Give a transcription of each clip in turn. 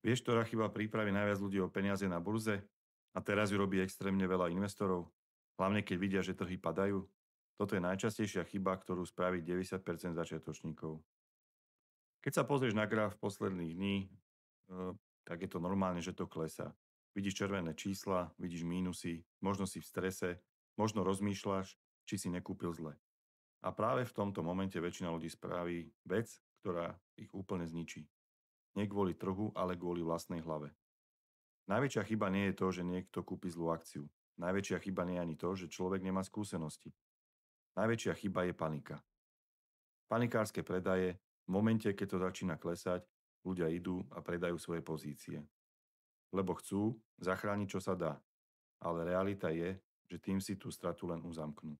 Vieš, ktorá chyba prípraví najviac ľudí o peniaze na burze? A teraz ju robí extrémne veľa investorov. Hlavne keď vidia, že trhy padajú. Toto je najčastejšia chyba, ktorú spraví 90% začiatočníkov. Keď sa pozrieš na graf posledných dní, tak je to normálne, že to klesá. Vidíš červené čísla, vidíš mínusy, možno si v strese, možno rozmýšľaš, či si nekúpil zle. A práve v tomto momente väčšina ľudí spraví vec, ktorá ich úplne zničí. Nie kvôli trhu, ale kvôli vlastnej hlave. Najväčšia chyba nie je to, že niekto kúpi zlú akciu. Najväčšia chyba nie je ani to, že človek nemá skúsenosti. Najväčšia chyba je panika. Panikárske predaje, v momente, keď to začína klesať, ľudia idú a predajú svoje pozície. Lebo chcú zachrániť, čo sa dá. Ale realita je, že tým si tú stratu len uzamknú.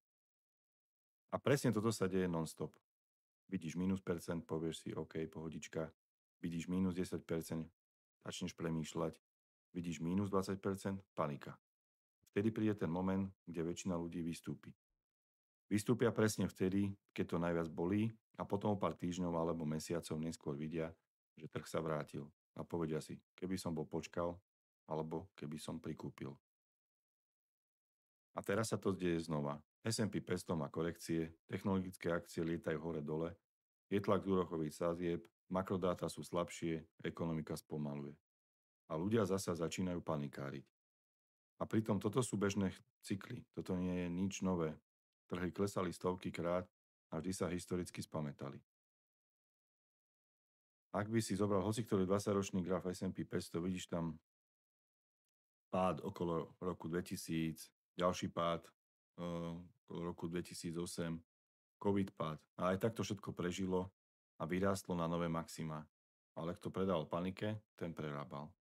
A presne toto sa deje non-stop. Vidíš minus percent, povieš si, OK, pohodička. Vidíš minus 10%, začneš premýšľať. Vidíš minus 20%, panika. Vtedy príde ten moment, kde väčšina ľudí vystúpi. Vystúpia presne vtedy, keď to najviac bolí a potom o pár týždňov alebo mesiacov neskôr vidia, že trh sa vrátil a povedia si, keby som bol počkal alebo keby som prikúpil. A teraz sa to deje znova. S&P 500 má korekcie, technologické akcie lietajú hore-dole, je tlak z úrokových sadzieb, makrodáta sú slabšie, ekonomika spomaluje. A ľudia zasa začínajú panikáriť. A pritom toto sú bežné cykly, toto nie je nič nové. Trhy klesali stovky krát a vždy sa historicky spamätali. Ak by si zobral hociktorý 20-ročný graf S&P 500, vidíš tam pád okolo roku 2000, ďalší pád okolo roku 2008, COVID pád. A aj tak to všetko prežilo a vyrástlo na nové maxima. Ale kto predal panike, ten prerábal.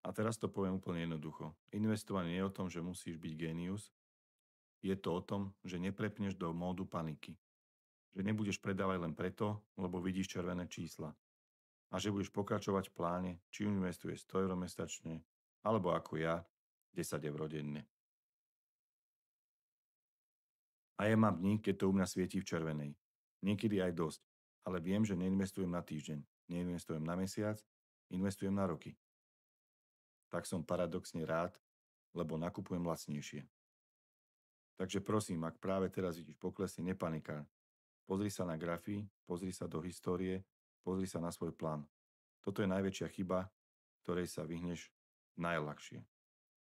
A teraz to poviem úplne jednoducho. Investovanie nie je o tom, že musíš byť génius. Je to o tom, že neprepneš do módu paniky. Že nebudeš predávať len preto, lebo vidíš červené čísla. A že budeš pokračovať v pláne, či investuješ 100 eur mesačne, alebo ako ja, 10 eur denne. A ja mám dní, keď to u mňa svietí v červenej. Niekedy aj dosť. Ale viem, že neinvestujem na týždeň, neinvestujem na mesiac, investujem na roky. Tak som paradoxne rád, lebo nakupujem lacnejšie. Takže prosím, ak práve teraz vidíš poklesy, nepanikár. Pozri sa na grafy, pozri sa do histórie, pozri sa na svoj plán. Toto je najväčšia chyba, ktorej sa vyhneš najľahšie.